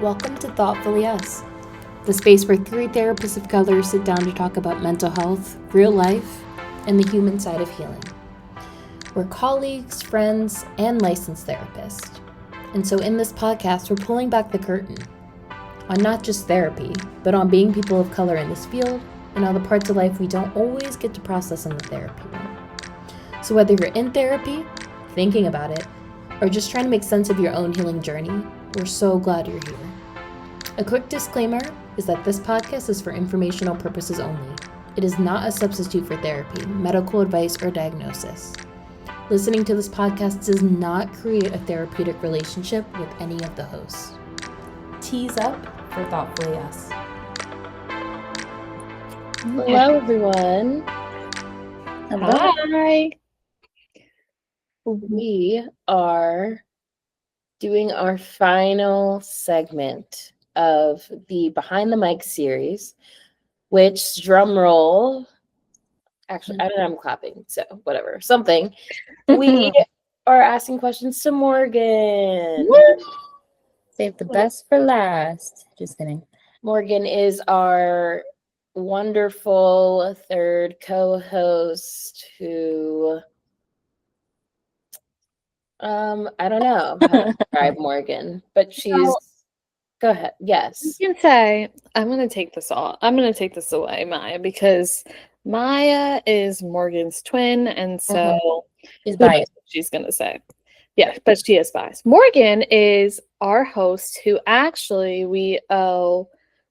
Welcome to Thoughtfully Us, the space where three therapists of color sit down to talk about mental health, real life, and the human side of healing. We're colleagues, friends, and licensed therapists. And so in this podcast, we're pulling back the curtain on not just therapy, but on being people of color in this field and on the parts of life we don't always get to process in the therapy room. So whether you're in therapy, thinking about it, or just trying to make sense of your own healing journey, we're so glad you're here. A quick disclaimer is that this podcast is for informational purposes only. It is not a substitute for therapy, medical advice, or diagnosis. Listening to this podcast does not create a therapeutic relationship with any of the hosts. Tease up for Thoughtfully Us. Hello, everyone. Hi. We are doing our final segment of the Behind the Mic series, which, drum roll, actually, I don't know, I'm clapping, so whatever, something. We are asking questions to Morgan. Save the best for last. Just kidding. Morgan is our wonderful third co-host who... I don't know how to describe Morgan, but she's... Go ahead. Yes. You can say, I'm going to take this away, Maya, because Maya is Morgan's twin, and so She's biased. she's going to say. Yeah, but she is biased. Morgan is our host who actually we owe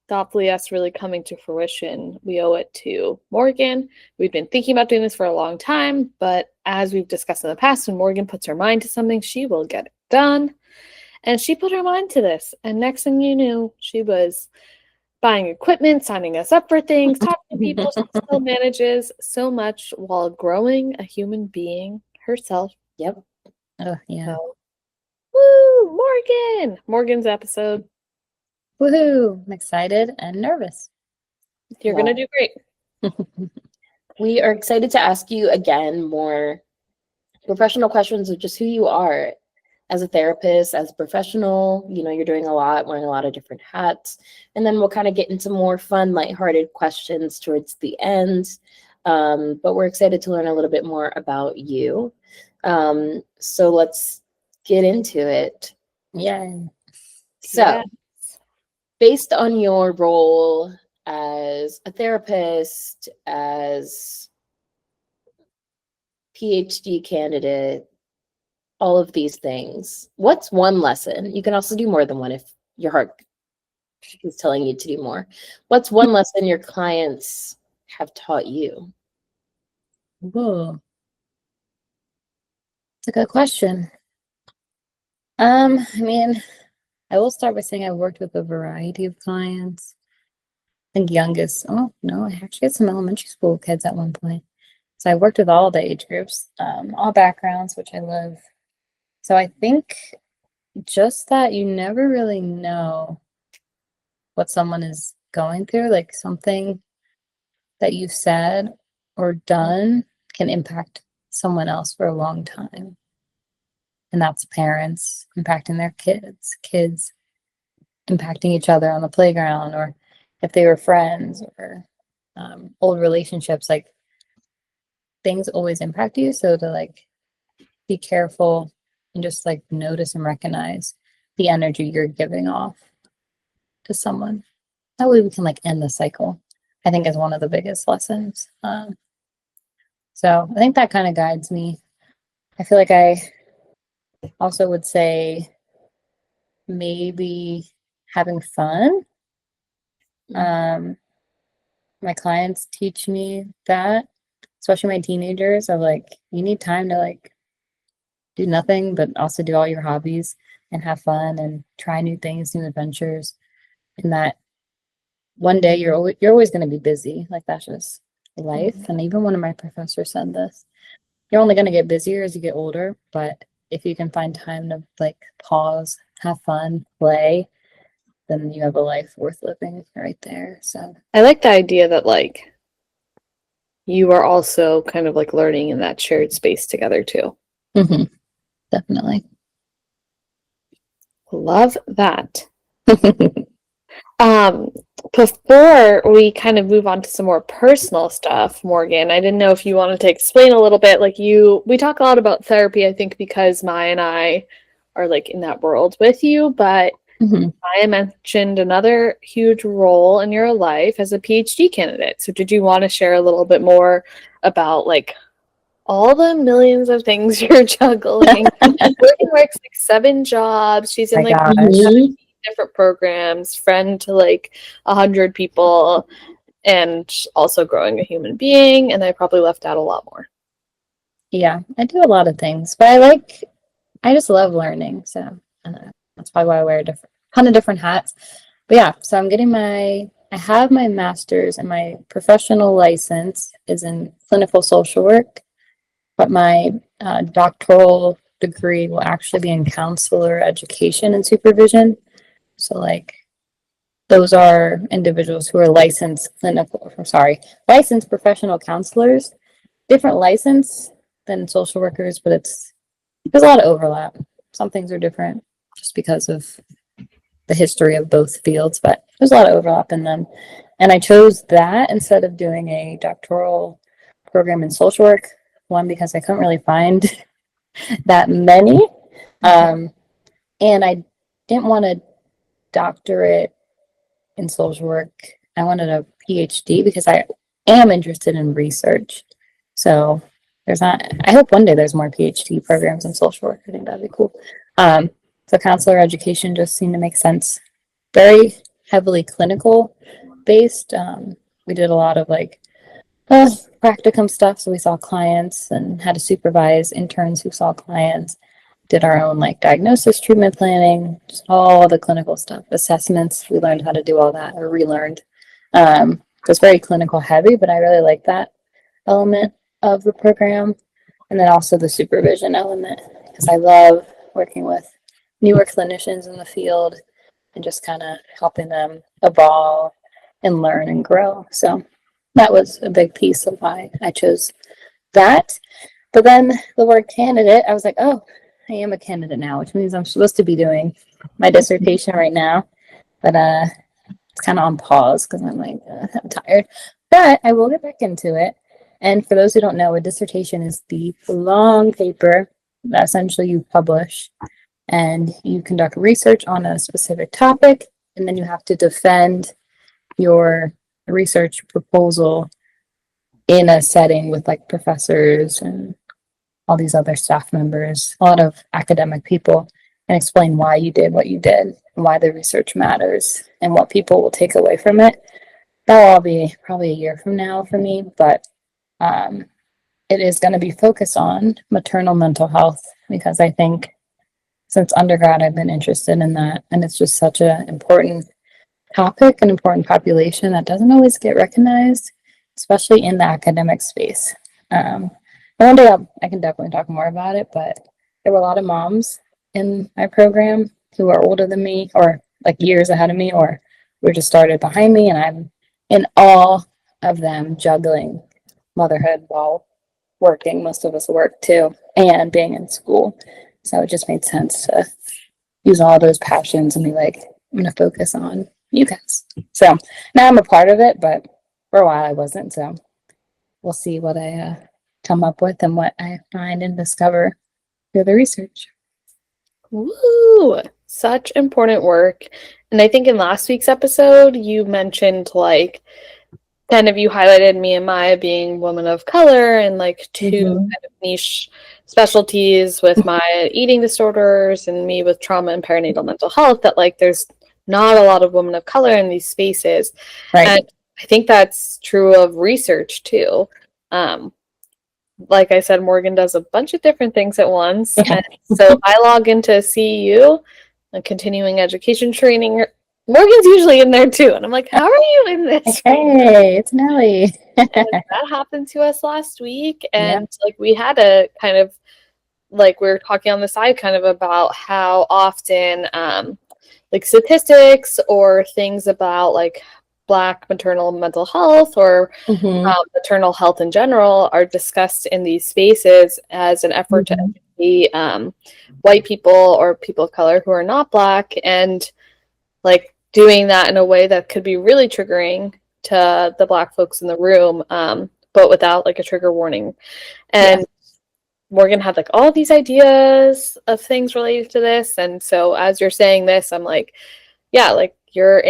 Thoughtfully Us really coming to fruition. We owe it to Morgan. We've been thinking about doing this for a long time, but as we've discussed in the past, when Morgan puts her mind to something, she will get it done. And she put her mind to this. And next thing you knew, she was buying equipment, signing us up for things, talking to people. She still manages so much while growing a human being herself. Yep. Oh, yeah. So, woo! Morgan! Morgan's episode. Woohoo! I'm excited and nervous. You're going to do great. We are excited to ask you again more professional questions of just who you are as a therapist, as a professional. You know, you're doing a lot, wearing a lot of different hats. And then we'll kind of get into more fun, lighthearted questions towards the end. But we're excited to learn a little bit more about you. So let's get into it. Yay. So, based on your role as a therapist, as PhD candidate, all of these things, what's one lesson? You can also do more than one if your heart is telling you to do more. What's one lesson your clients have taught you? Whoa. It's a good question. I mean, I will start by saying I've worked with a variety of clients. I think youngest, oh no, I actually had some elementary school kids at one point. So I worked with all the age groups, all backgrounds, which I love. So I think just that you never really know what someone is going through, like something that you said or done can impact someone else for a long time. And that's parents impacting their kids, kids impacting each other on the playground, or if they were friends, or old relationships, like things always impact you. So to like be careful and just like notice and recognize the energy you're giving off to someone. That way we can like end the cycle, I think is one of the biggest lessons. So I think that kind of guides me. I feel like I also would say maybe having fun. My clients teach me that, especially my teenagers, of like, you need time to like do nothing, but also do all your hobbies and have fun and try new things, new adventures. And that one day you're always going to be busy. Like that's just life. And even one of my professors said this, you're only going to get busier as you get older, but if you can find time to like pause, have fun, play, then you have a life worth living right there. So I like the idea that like you are also kind of like learning in that shared space together too. definitely. Love that. Before we kind of move on to some more personal stuff, Morgan, I didn't know if you wanted to explain a little bit. Like we talk a lot about therapy, I think, because Maya and I are like in that world with you, but Mhm. Maya mentioned another huge role in your life as a PhD candidate. So did you want to share a little bit more about like all the millions of things you're juggling? Morgan works like 7 jobs. She's in My like gosh. Mhm. different programs, friend to like 100 people, and also growing a human being. And I probably left out a lot more. Yeah, I do a lot of things, but I just love learning. So I don't know. That's probably why I wear a ton of different hats. But yeah, so I have my master's and my professional license is in clinical social work, but my doctoral degree will actually be in counselor education and supervision. So like those are individuals who are licensed professional counselors, different license than social workers, but there's a lot of overlap. Some things are different just because of the history of both fields, but there's a lot of overlap in them. And I chose that instead of doing a doctoral program in social work. One, because I couldn't really find that many. Um, and I didn't want a doctorate in social work. I wanted a PhD because I am interested in research. So I hope one day there's more PhD programs in social work. I think that'd be cool. Um, so counselor education just seemed to make sense. Very heavily clinical based. We did a lot of like practicum stuff. So we saw clients and had to supervise interns who saw clients, did our own like diagnosis, treatment planning, just all the clinical stuff, assessments. We learned how to do all that or relearned. So it's very clinical heavy, but I really like that element of the program. And then also the supervision element, because I love working with newer clinicians in the field and just kind of helping them evolve and learn and grow. So that was a big piece of why I chose that. But then the word candidate, I was like, oh, I am a candidate now, which means I'm supposed to be doing my dissertation right now. But it's kind of on pause because I'm like, I'm tired. But I will get back into it. And for those who don't know, a dissertation is the long paper that essentially you publish and you conduct research on a specific topic, and then you have to defend your research proposal in a setting with like professors and all these other staff members, a lot of academic people, and explain why you did what you did, and why the research matters, and what people will take away from it. That'll all be probably a year from now for me, but um, it is going to be focused on maternal mental health because I think since undergrad I've been interested in that, and it's just such an important topic, an important population that doesn't always get recognized, especially in the academic space. One day I can definitely talk more about it, but there were a lot of moms in my program who are older than me or like years ahead of me or were just started behind me, and I'm in awe of them juggling motherhood while working. Most of us work too, and being in school. So it just made sense to use all those passions and be like, I'm going to focus on you guys. So now I'm a part of it, but for a while I wasn't. So we'll see what I come up with and what I find and discover through the research. Woo! Such important work. And I think in last week's episode, you mentioned like kind of you highlighted me and Maya being women of color and like 2 kind of niche specialties with Maya eating disorders and me with trauma and perinatal mental health, that like there's not a lot of women of color in these spaces. Right. And I think that's true of research too. Like I said, Morgan does a bunch of different things at once. And so I log into CEU, a continuing education training. Morgan's usually in there too. And I'm like, how are you in this? Hey, it's Nellie. And that happened to us last week. And Yep. like we had a kind of like we were talking on the side kind of about how often like statistics or things about like Black maternal mental health or maternal health in general are discussed in these spaces as an effort to educate white people or people of color who are not Black. And like doing that in a way that could be really triggering to the Black folks in the room, but without like a trigger warning. And Morgan had like all these ideas of things related to this. And so as you're saying this, I'm like, yeah, like you're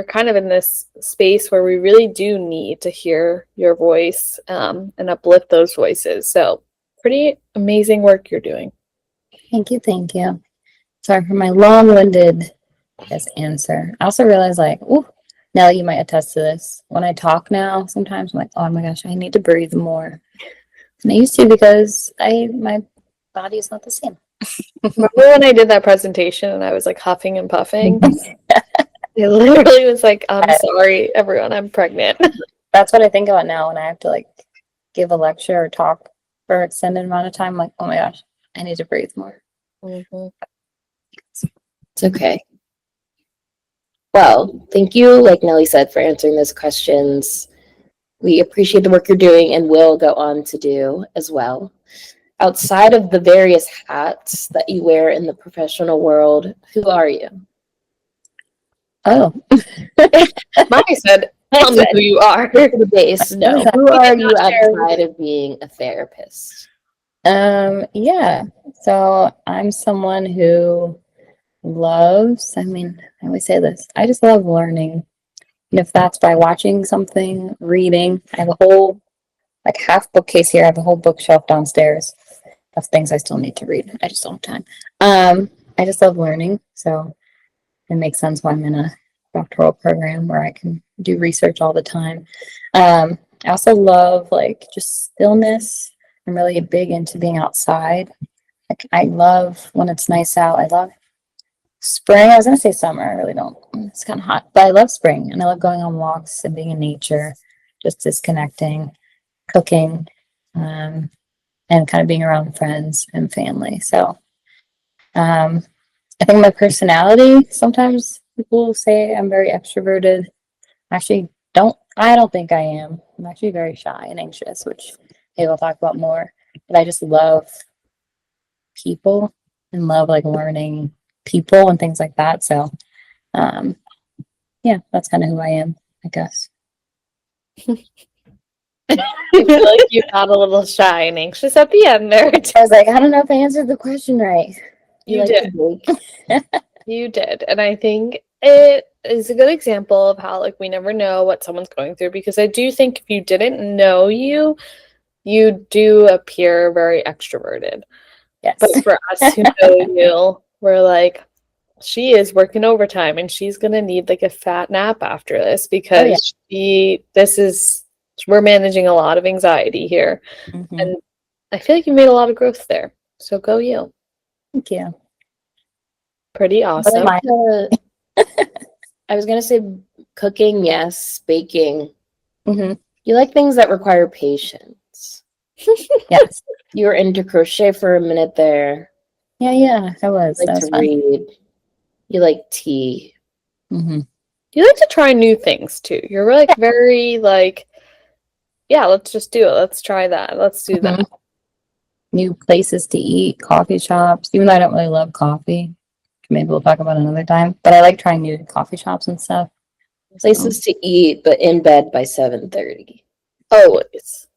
kind of in this space where we really do need to hear your voice, and uplift those voices. So pretty amazing work you're doing. Thank you. Thank you. Sorry for my long-winded answer. I also realize, like, ooh, Nelly, you might attest to this. When I talk now, sometimes I'm like, oh my gosh, I need to breathe more than I used to because my body is not the same. Remember when I did that presentation and I was like huffing and puffing? It literally was like, I'm sorry, everyone, I'm pregnant. That's what I think about now when I have to like give a lecture or talk for an extended amount of time. I'm like, oh my gosh, I need to breathe more. Mm-hmm. It's okay. Well, thank you, like Nelly said, for answering those questions. We appreciate the work you're doing and will go on to do as well. Outside of the various hats that you wear in the professional world, who are you? Oh, Mommy said, tell me who you are. The base, no. Who are you outside of being a therapist? Yeah. So I'm someone who loves, I always say this, I just love learning. And if that's by watching something, reading, I have a whole, like half bookcase here. I have a whole bookshelf downstairs of things I still need to read. I just don't have time. I just love learning. So it makes sense why I'm in a doctoral program where I can do research all the time. I also love like just stillness. I'm really big into being outside. Like I love when it's nice out. I love spring. I was gonna say summer. I really don't. It's kind of hot, but I love spring and I love going on walks and being in nature, just disconnecting, cooking, and kind of being around friends and family. So I think my personality, sometimes people say I'm very extroverted. Actually, I don't think I am. I'm actually very shy and anxious, which maybe we'll talk about more. But I just love people and love like learning people and things like that. So yeah, that's kind of who I am, I guess. I feel like you got a little shy and anxious at the end there. I was like, I don't know if I answered the question right. You did. You did. And I think it is a good example of how like we never know what someone's going through, because I do think if you didn't know you, you do appear very extroverted. Yes. But for us who know you, we're like, she is working overtime and she's gonna need like a fat nap after this because we're managing a lot of anxiety here. Mm-hmm. And I feel like you made a lot of growth there. So go you. Thank you. Pretty awesome. I was gonna say cooking, yes. Baking. Mm-hmm. You like things that require patience. Yes. You were into crochet for a minute there. Yeah, I was. You like to read. You like tea. Mm-hmm. You like to try new things too. You're like very like, yeah, let's just do it. Let's try that. Let's do that. New places to eat, coffee shops. Even though I don't really love coffee, maybe we'll talk about it another time. But I like trying new coffee shops and stuff. Places to eat, but in bed by 7:30. Always.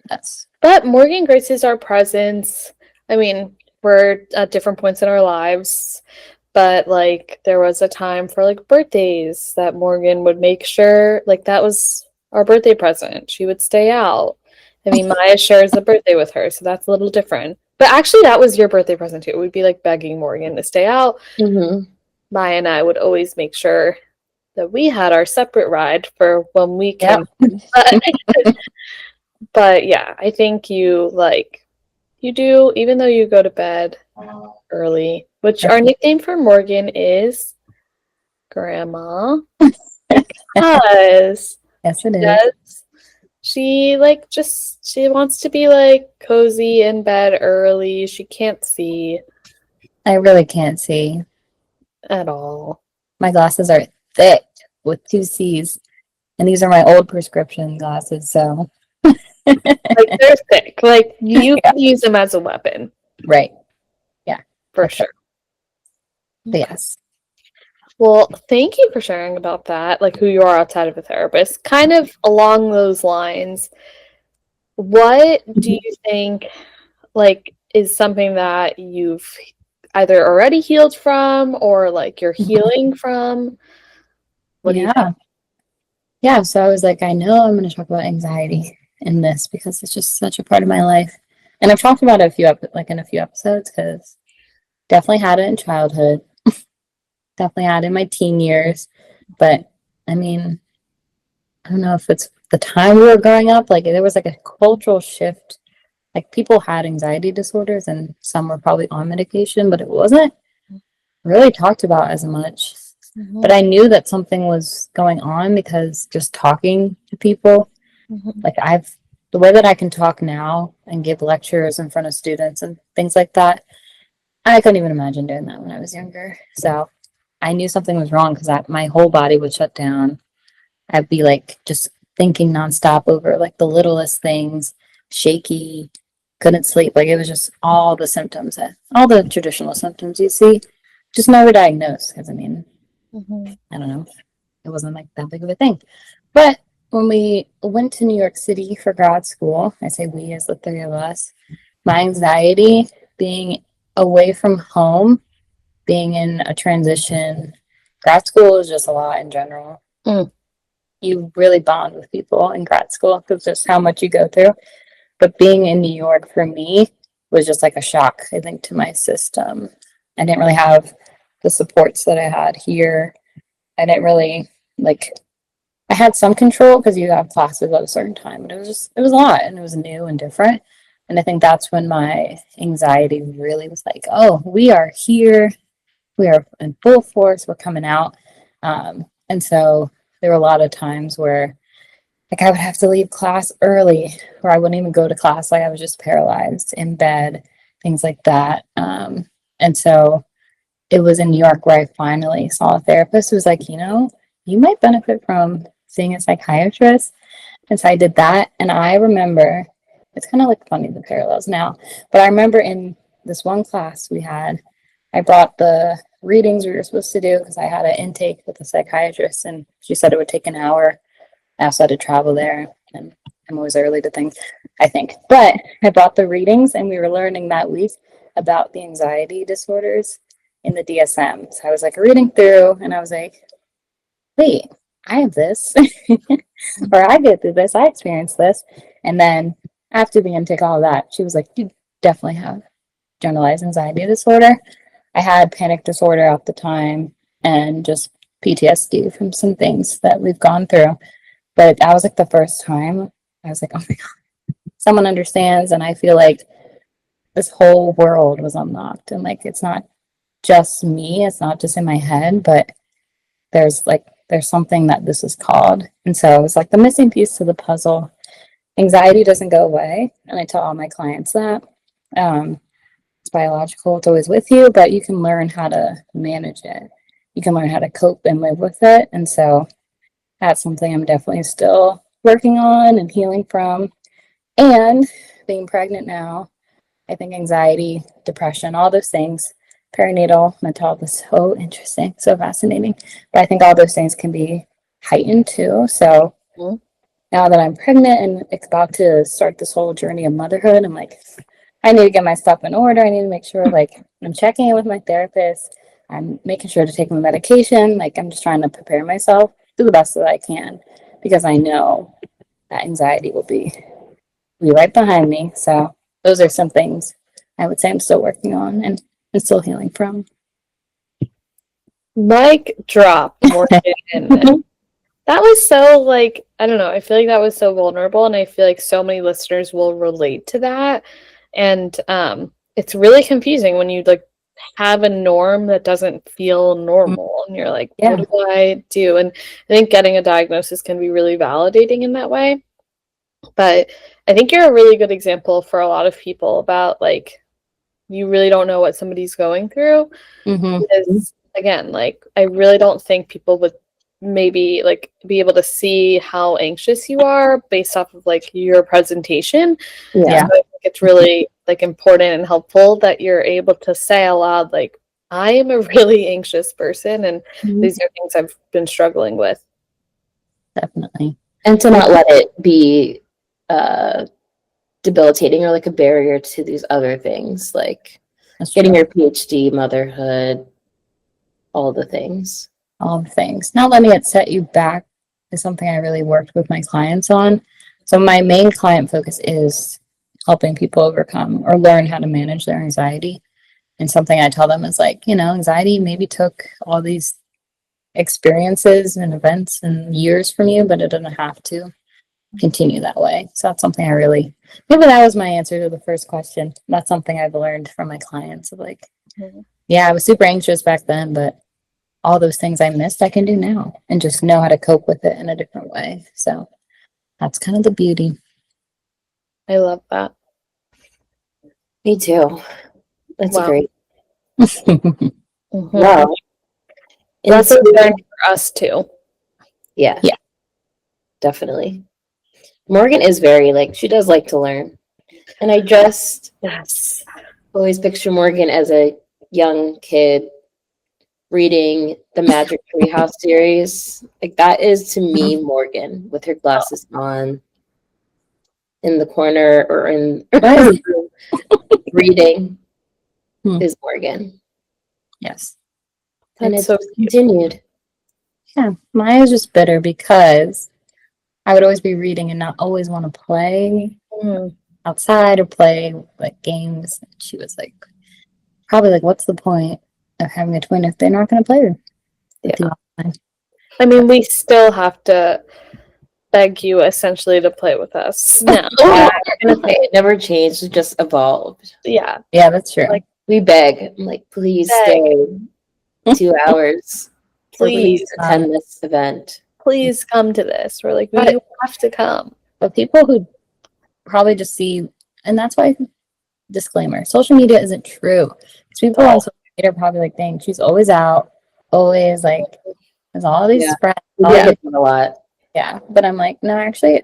Yes. But Morgan graces our presence. I mean, we're at different points in our lives, but like there was a time for like birthdays that Morgan would make sure like that was our birthday present. She would stay out. I mean, Maya shares the birthday with her, so that's a little different. But actually, that was your birthday present too. We'd be like begging Morgan to stay out. Mm-hmm. Maya and I would always make sure that we had our separate ride for when we can. Yep. But yeah, I think you do, even though you go to bed early, which our nickname for Morgan is Grandma. Because yes, it is. She wants to be like cozy in bed early. She can't see. I really can't see at all. My glasses are thick with 2 C's, and these are my old prescription glasses, so like they're thick. Like you can use them as a weapon. Right. Yeah. For sure. But yes. Well, thank you for sharing about that, like who you are outside of a therapist. Kind of along those lines, what do you think like is something that you've either already healed from or like you're healing from? What do you think? Yeah. Yeah. So I was like, I know I'm going to talk about anxiety in this because it's just such a part of my life. And I've talked about it in a few episodes because definitely had it in childhood, definitely had it in my teen years. But I mean, I don't know if it's the time we were growing up, like there was like a cultural shift. Like people had anxiety disorders and some were probably on medication, but it wasn't really talked about as much. But I knew that something was going on because just talking to people, Mhm. like the way that I can talk now and give lectures in front of students and things like that, I couldn't even imagine doing that when I was younger. So I knew something was wrong because my whole body would shut down. I'd be like just thinking nonstop over like the littlest things, shaky, couldn't sleep. Like it was just all the symptoms, all the traditional symptoms you see, just never diagnosed. Because I mean, Mhm. I don't know, it wasn't like that big of a thing. But when we went to New York City for grad school, I say we as the three of us, my anxiety being away from home, being in a transition, grad school is just a lot in general. Mm. You really bond with people in grad school because just how much you go through. But being in New York for me was just like a shock, I think, to my system. I didn't really have the supports that I had here. I didn't really like I had some control because you have classes at a certain time, but it was a lot and it was new and different. And I think that's when my anxiety really was like, oh, we are here. We are in full force. We're coming out. And so there were a lot of times where like I would have to leave class early or I wouldn't even go to class. Like I was just paralyzed in bed, things like that. And so it was in New York where I finally saw a therapist who was like, you might benefit from seeing a psychiatrist. And so I did that. And I remember, it's kind of like funny the parallels now, but I remember in this one class we had, I brought the readings we were supposed to do because I had an intake with a psychiatrist and she said it would take an hour. I also had to travel there and I'm always early to things, I think. But I brought the readings and we were learning that week about the anxiety disorders in the DSM. So I was like reading through and I was like, wait, I have this, or I get through this, I experienced this. And then after the intake, all of that, she was like, you definitely have generalized anxiety disorder. I had panic disorder at the time and just PTSD from some things that we've gone through. But that was like the first time I was like, oh my God, someone understands. And I feel like this whole world was unlocked. And like, it's not just me, it's not just in my head, but there's something that this is called. And so it's like the missing piece to the puzzle. Anxiety doesn't go away. And I tell all my clients that. It's biological, it's always with you, but you can learn how to manage it. You can learn how to cope and live with it. And so that's something I'm definitely still working on and healing from. And being pregnant now, I think anxiety, depression, all those things, perinatal mental health is so interesting, so fascinating. But I think all those things can be heightened too. So Mhm. now that I'm pregnant and about to start this whole journey of motherhood, I'm like, I need to get my stuff in order. I need to make sure like I'm checking in with my therapist. I'm making sure to take my medication. Like I'm just trying to prepare myself, do the best that I can because I know that anxiety will be right behind me. So those are some things I would say I'm still working on and still healing from. Mic drop, Morgan. That was so like, I don't know, I feel like that was so vulnerable and I feel like so many listeners will relate to that. And it's really confusing when you like have a norm that doesn't feel normal and you're like, what Yeah. do I do? And I think getting a diagnosis can be really validating in that way. But I think you're a really good example for a lot of people about like you really don't know what somebody's going through Mm-hmm. because again, like I really don't think people would maybe like be able to see how anxious you are based off of like your presentation. So Yeah. I think it's really like important and helpful that you're able to say aloud like I am a really anxious person, and Mhm. these are things I've been struggling with. Definitely. And to not let it be debilitating or like a barrier to these other things, like That's getting true. your PhD, motherhood, all the things. All the things. Not letting it set you back is something I really worked with my clients on. So my main client focus is helping people overcome or learn how to manage their anxiety. And something I tell them is like, anxiety maybe took all these experiences and events and years from you, but it doesn't have to continue that way. So that's something I really, maybe that was my answer to the first question. That's something I've learned from my clients of like, yeah, I was super anxious back then, but all those things I missed, I can do now and just know how to cope with it in a different way. So that's kind of the beauty. I love that. Me too. That's Wow. great. Mhm. Wow. Lessons Into- learned for us too. yeah. Yeah. Definitely. Morgan is very like, she does like to learn. And I just Yes. always picture Morgan as a young kid reading the Magic Treehouse series. Like that is to me Morgan with her glasses on in the corner or in her room reading is Morgan. Yes. And That's it's so just cute. continued. Yeah. Mine was just bitter because I would always be reading and not always want to play outside or play like games. She was like, probably like, what's the point of having a twin if they're not going to play with you all the time? I mean, we still have to beg you essentially to play with us. No. Yeah, I'm gonna say it never changed, it just evolved. Yeah. Yeah, that's true. Like, We beg. I'm like, please Beg. stay 2 hours. Please, Attend this event. please come to this. We're like, But- you have to come. But people who probably just see, and that's why, disclaimer, social media isn't true. Because people on social media are probably like, dang, she's always out, always like, there's all these Yeah. friends. We get that a lot. Yeah. But I'm like, no, actually,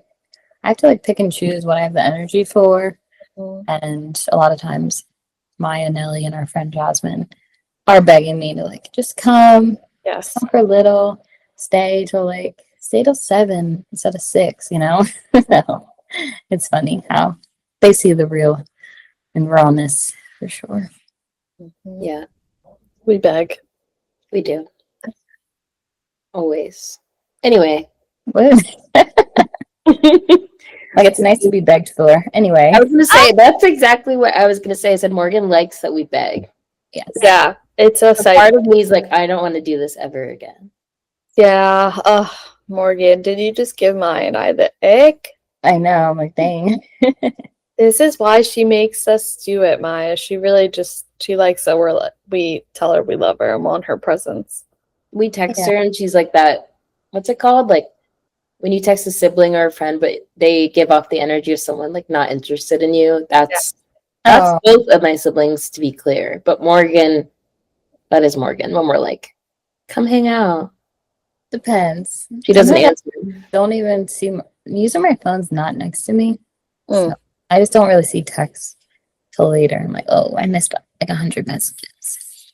I have to like pick and choose what I have the energy for. And a lot of times, Maya, Nelly, and our friend Jasmine are begging me to like, just come, Yes. come for a little, stay till 7 instead of 6, So it's funny how they see the real and rawness for sure. Yeah, We beg. we do. Always. Anyway. What? Like it's nice to be begged for. Anyway, I was gonna say that's exactly what I was gonna say. I said Morgan likes that we beg. yes. Yeah. It's a sight. Part of me is like, I don't want to do this ever again. Yeah. Ugh, Morgan, did you just give Maya and I the ick? I know. I'm like, dang. This is why she makes us do it, Maya. She really she likes that we tell her we love her and want her presence. We text Yeah. her and she's like that. What's it called? Like when you text a sibling or a friend, but they give off the energy of someone like not interested in you. That's Oh, both of my siblings, to be clear. But Morgan, that is Morgan. When we're like, come hang out. depends. She doesn't Sometimes answer. I don't even see usually my phone's not next to me. Mm. So I just don't really see texts till later. I'm like, oh, I missed like 100 messages.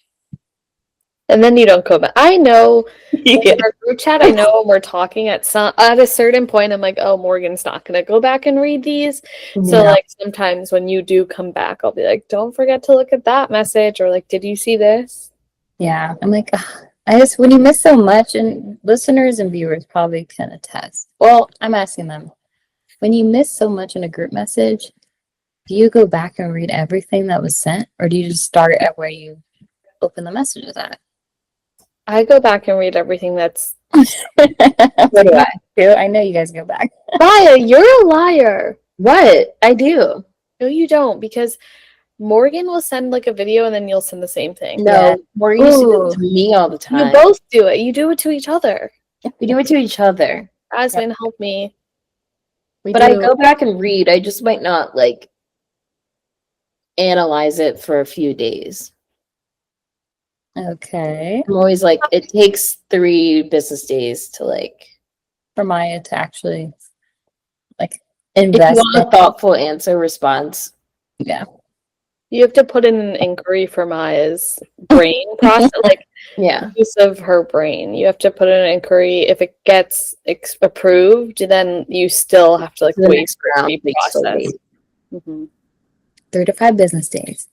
And then you don't go back. I know Yeah. in our group chat, I know when we're talking at a certain point, I'm like, oh, Morgan's not gonna go back and read these. So like sometimes when you do come back, I'll be like, don't forget to look at that message, or like, did you see this? Yeah, I'm like, ugh, when you miss so much, and listeners and viewers probably can attest. Well, I'm asking them, when you miss so much in a group message, do you go back and read everything that was sent, or do you just start at where you open the messages at? I go back and read everything that's What do I? I know you guys go back. Maya, you're a liar. What? I do. No, you don't, because Morgan will send like a video and then you'll send the same thing. No, Yeah. Morgan used to do it Ooh. to me all the You time. both do it. You do it to each other. We do it to each other. Asmin, help me. But I go back and read. I just might not like analyze it for a few days. Okay. I'm always like, it takes 3 business days to like. For Maya to actually like If you invest want a thoughtful answer response, yeah. You have to put in an inquiry for Maya's brain process, like Yeah. use of her brain. You have to put in an inquiry. If it gets approved, then you still have to like The wait next for it to round, be we still processed. wait. Mhm. 3 to 5 business days.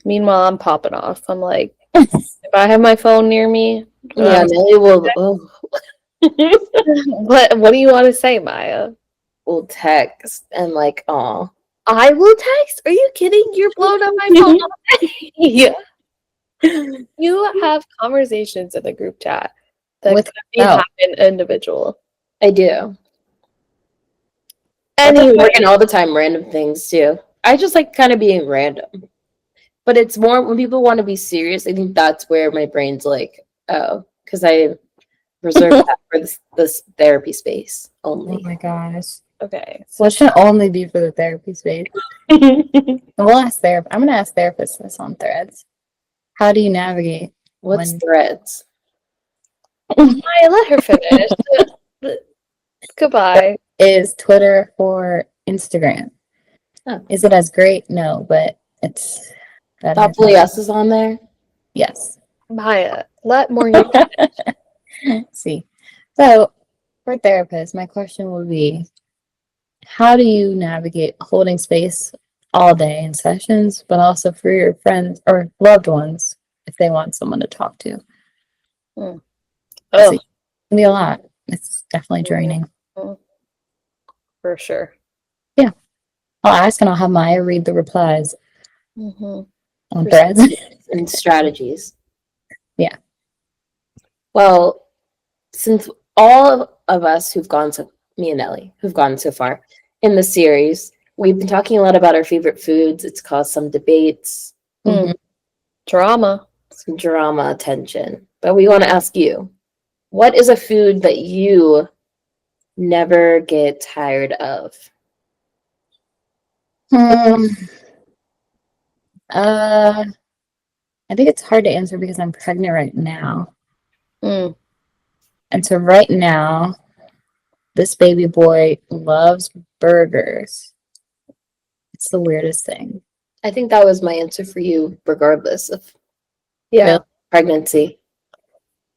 Meanwhile, I'm popping off. I'm like, if I have my phone near me, Yeah, Nelly what do you want to say, Maya? will text and like, oh, I will text. Are you kidding? You're blowing up my phone all day. Yeah. You have conversations in the group chat that With- could be oh. happen individual. I do. Anyway, Working all the time, random things too. I just like kind of being random. But it's more when people want to be serious, I think that's where my brain's like, oh, because I reserve that for this therapy space Oh only. my gosh. okay. So it should only be for the therapy space. And we'll ask I'm gonna ask therapists this on Threads. How do you navigate? What's when- threads? Maya, let her finish. Goodbye. Is Twitter for Instagram? Oh. Is it as great? No, but it's better. Thoughtfully Us is on there. Yes. Maya, let Morgan See. So for therapists, my question would be, how do you navigate holding space all day in sessions, but also for your friends or loved ones if they want someone to talk to? Oh, It can be a lot. It's definitely draining. for sure. I'll ask and I'll have Maya read the replies Mm-hmm. on Threads. And strategies. Yeah. Well, since all of us me and Ellie, who've gone so far in the series, we've been talking a lot about our favorite foods. It's caused some debates, Drama. some drama, tension. But we want to ask you, what is a food that you never get tired of? I think it's hard to answer because I'm pregnant right now. Mm. And so right now, this baby boy loves burgers. It's the weirdest thing. I think that was my answer for you, regardless of Yeah. pregnancy.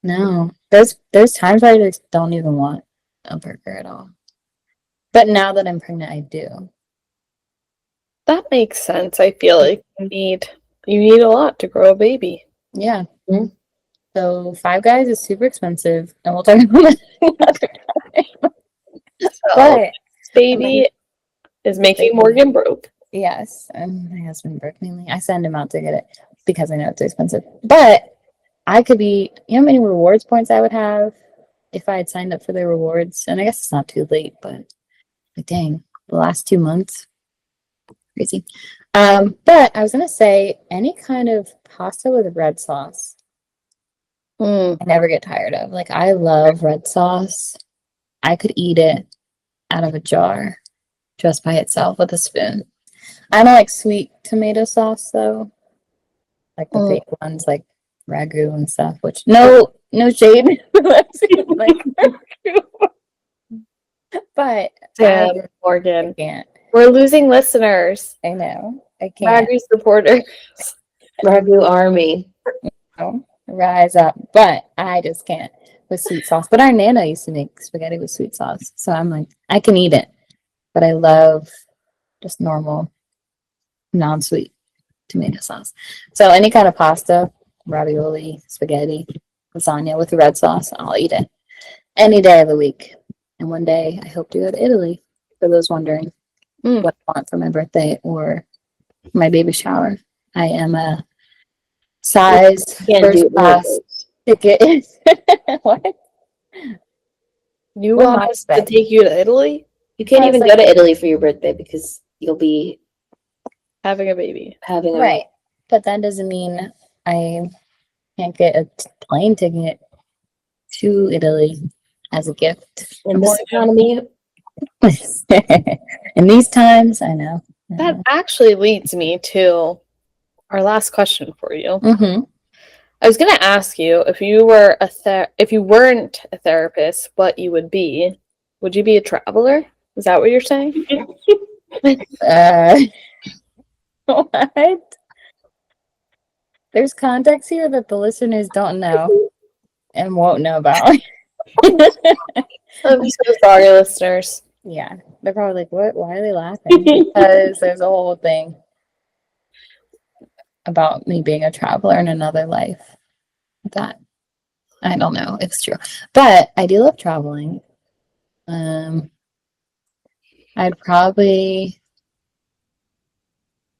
No, there's times where I just don't even want a burger at all. But now that I'm pregnant, I do. That makes sense. I feel like you need a lot to grow a baby. Yeah. Mhm. So Five Guys is super expensive, and we'll talk about that another time. But Baby is making Morgan broke. yes, and my husband broke mainly. I send him out to get it because I know it's expensive. But I could be, you know how many rewards points I would have if I had signed up for the rewards? And I guess it's not too late, but like, dang, the last 2 months, crazy. But I was gonna say any kind of pasta with red sauce. I never get tired of. Like, I love red sauce. I could eat it out of a jar just by itself with a spoon. I don't like sweet tomato sauce though, like the fake ones, like ragu and stuff. Which no shade, like, but Damn, I Morgan. can't. We're losing listeners. I know I can't. Ragu supporters. Ragu Army. Rise up, but I just can't with sweet sauce. But our Nana used to make spaghetti with sweet sauce, so I'm like, I can eat it, but I love just normal, non-sweet tomato sauce. So any kind of pasta, ravioli, spaghetti, lasagna with red sauce, I'll eat it any day of the week. And one day I hope to go to Italy, for those wondering what I want for my birthday or my baby shower. I am a size first class ticket. What? You What want am I us to saying? take you to Italy? You can't even go to Italy for your birthday because you'll be Having a baby. having a Right. But that doesn't mean I can't get a plane ticket to Italy as a gift. in this economy. In these times, I know. That actually leads me to our last question for you. Mm-hmm. I was going to ask you if you were if you weren't a therapist, what you would be. Would you be a traveler? Is that what you're saying? What? There's context here that the listeners don't know and won't know about. I'm so sorry, listeners. Yeah, they're probably like, "What? Why are they laughing?" Because there's a whole thing about me being a traveler in another life that I don't know if it's true, but I do love traveling. I'd probably,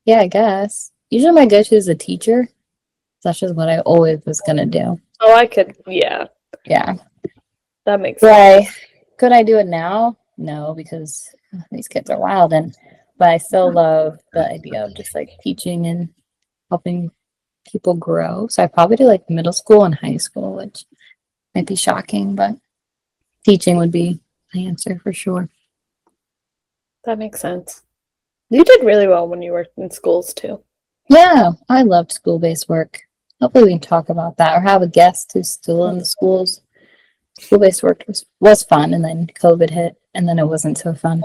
yeah, I guess. Usually my go-to is a teacher. That's just what I always was gonna do. Oh, I could, yeah, Yeah. that makes But sense. could I do it now? No, because these kids are wild, but I still love the idea of just like teaching and helping people grow. So I probably do like middle school and high school, which might be shocking, but teaching would be my answer for sure. That makes sense. You did really well when you worked in schools too. Yeah, I loved school-based work. Hopefully we can talk about that or have a guest who's still in the schools. School-based work was fun, and then COVID hit, and then it wasn't so fun.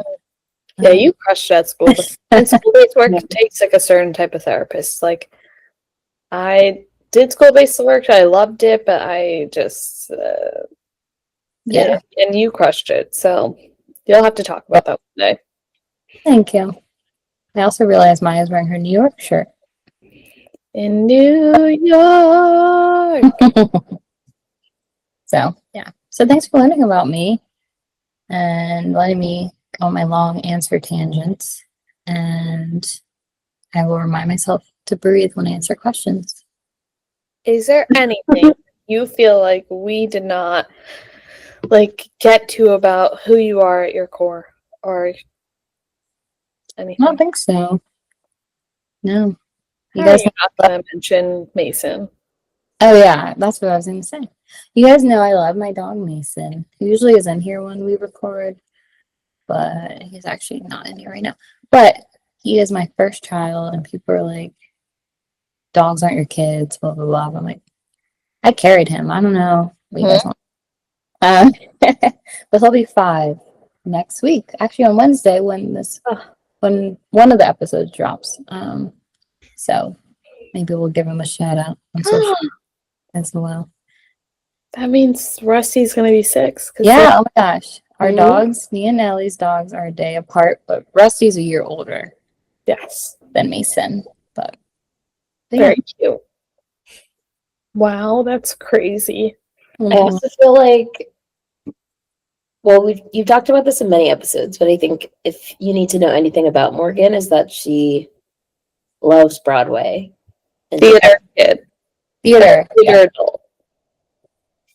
Yeah, you crushed at school. And school-based work takes like a certain type of therapist. Like I did school-based work, I loved it, but I just Yeah. and you crushed it. So you'll have to talk about that one day. Thank you. I also realized Maya's wearing her New York shirt. In New York. So, yeah. So thanks for learning about me and letting me go on my long answer tangents. And I will remind myself to breathe when I answer questions. Is there anything you feel like we did not like get to about who you are at your core or I anything? don't think so. No. You How guys are you not gonna mention Mason? Oh yeah, that's what I was gonna say. You guys know I love my dog Mason. He usually is in here when we record, but he's actually not in here right now. But he is my first child, and people are like, "Dogs aren't your kids," blah blah blah. I'm like, I carried him. I don't know what you guys want. But he'll be 5 next week. Actually, on Wednesday when one of the episodes drops. So maybe we'll give him a shout out on social as well. That means Rusty's gonna be 6. Yeah, oh my gosh. Our Mhm. dogs, me and Nellie's dogs are a day apart, but Rusty's a year older Yes. than Mason. But yeah. Very cute. Wow, that's crazy. I Mhm. also feel like, well, you've talked about this in many episodes, but I think if you need to know anything about Morgan, is that she loves Broadway and Theater kid. Theater. Theater Yeah. adult.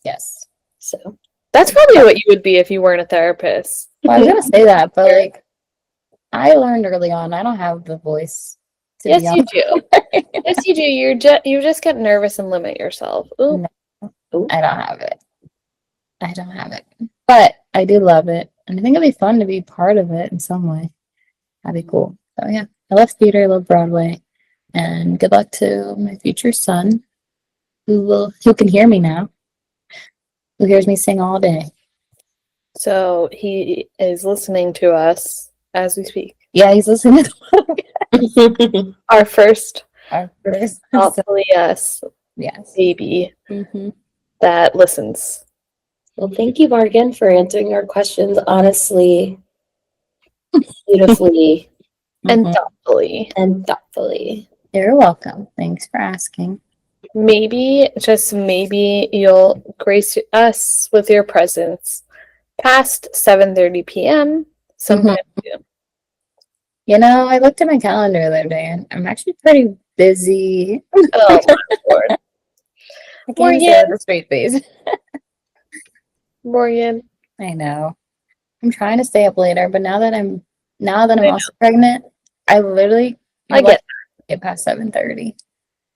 Yes. so That's probably what you would be if you weren't a therapist. Well, I was gonna say that, but like I learned early on, I don't have the voice to Yes, be on. you do. Yes, you do. You just get nervous and limit yourself. Ooh. No, I don't have it. I don't have it. But I do love it. And I think it'd be fun to be part of it in some way. That'd be cool. So yeah. I love theater, I love Broadway. And good luck to my future son, who can hear me now, who hears me sing all day. So he is listening to us as we speak. Yeah, he's listening to the Our first our first. hopefully yes Yes. baby Mm-hmm. that listens. well, thank you, Morgan, for answering our questions honestly, beautifully, And Mhm. thoughtfully. and thoughtfully. You're welcome. Thanks for asking. Maybe, just maybe, you'll grace us with your presence past 7:30 p.m. sometime soon. You know, I looked at my calendar the other day and I'm actually pretty busy. Oh my lord. I can't say Morgan. with a straight face. Morgan. I know. I'm trying to stay up later, but now that I'm I also pregnant, I literally I get it past 7:30.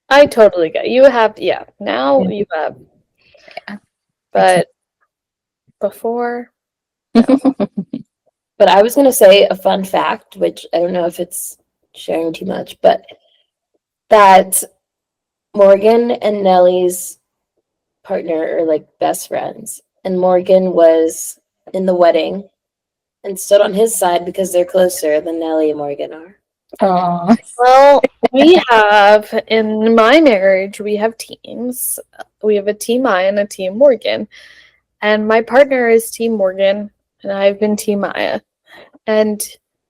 I totally get you have now you have Yeah. but before But I was going to say a fun fact, which I don't know if it's sharing too much, but that Morgan and Nellie's partner are like best friends. And Morgan was in the wedding and stood on his side because they're closer than Nellie and Morgan are. Oh, Well, we have, in my marriage, we have teams. We have a team I and a team Morgan. And my partner is team Morgan, and I've been team Maya. And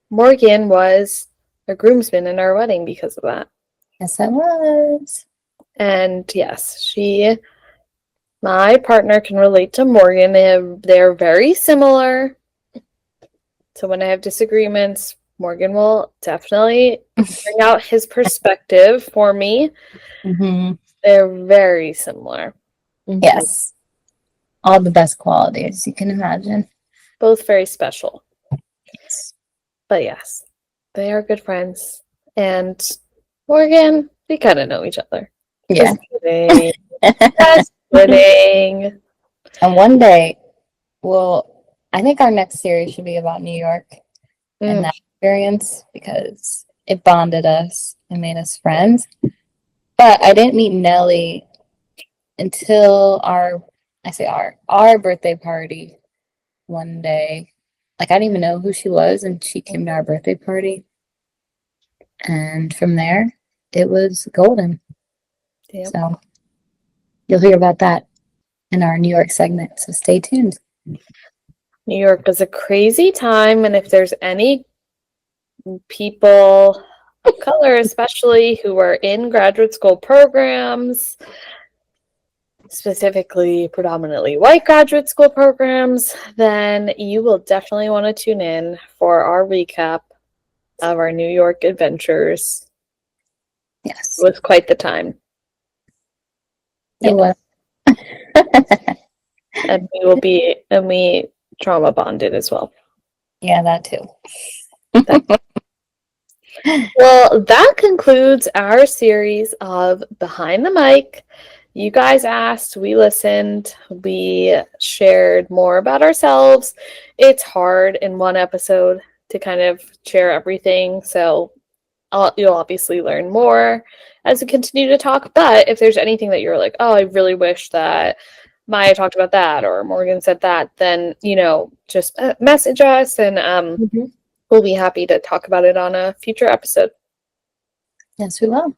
Morgan was a groomsman in our wedding because of that. yes, I was. And yes, my partner can relate to Morgan. They're very similar. So when I have disagreements, Morgan will definitely bring out his perspective for me. Mm-hmm. They're very similar. Yes. All the best qualities you can imagine. Both very special. Yes. But yes, they are good friends. And Morgan, we kind of know each other. Yeah. Just kidding. Just kidding. And one day, I think our next series should be about New York and that experience because it bonded us and made us friends. But I didn't meet Nellie until our birthday party one day. Like, I didn't even know who she was, and she came to our birthday party. And from there, it was golden. Yep. So you'll hear about that in our New York segment. So stay tuned. New York was a crazy time, and if there's any people of color, especially who are in graduate school programs, specifically predominantly white graduate school programs, then you will definitely want to tune in for our recap of our New York adventures. Yes. It was quite the time. It was. And we trauma bonded as well. Yeah, that too. Well, that concludes our series of Behind the Mic. You guys asked, we listened, we shared more about ourselves. It's hard in one episode to kind of share everything, so you'll obviously learn more as we continue to talk. But if there's anything that you're like, oh, I really wish that Maya talked about that or Morgan said that, then, just message us and we'll be happy to talk about it on a future episode. Yes, we will.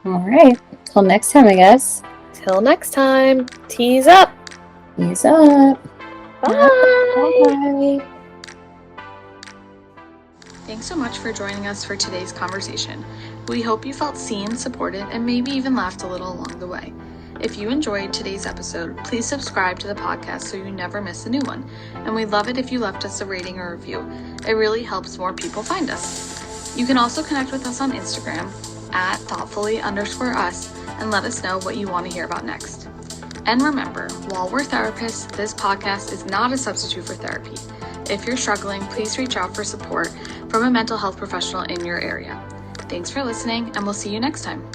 All right. Till next time, I guess. Till next time, tease up. Peace up. Bye. Bye. Thanks so much for joining us for today's conversation. We hope you felt seen, supported, and maybe even laughed a little along the way. If you enjoyed today's episode, please subscribe to the podcast so you never miss a new one. And we'd love it if you left us a rating or review. It really helps more people find us. You can also connect with us on Instagram at thoughtfully_us and let us know what you want to hear about next. And remember, while we're therapists, this podcast is not a substitute for therapy. If you're struggling, please reach out for support from a mental health professional in your area. Thanks for listening, and we'll see you next time.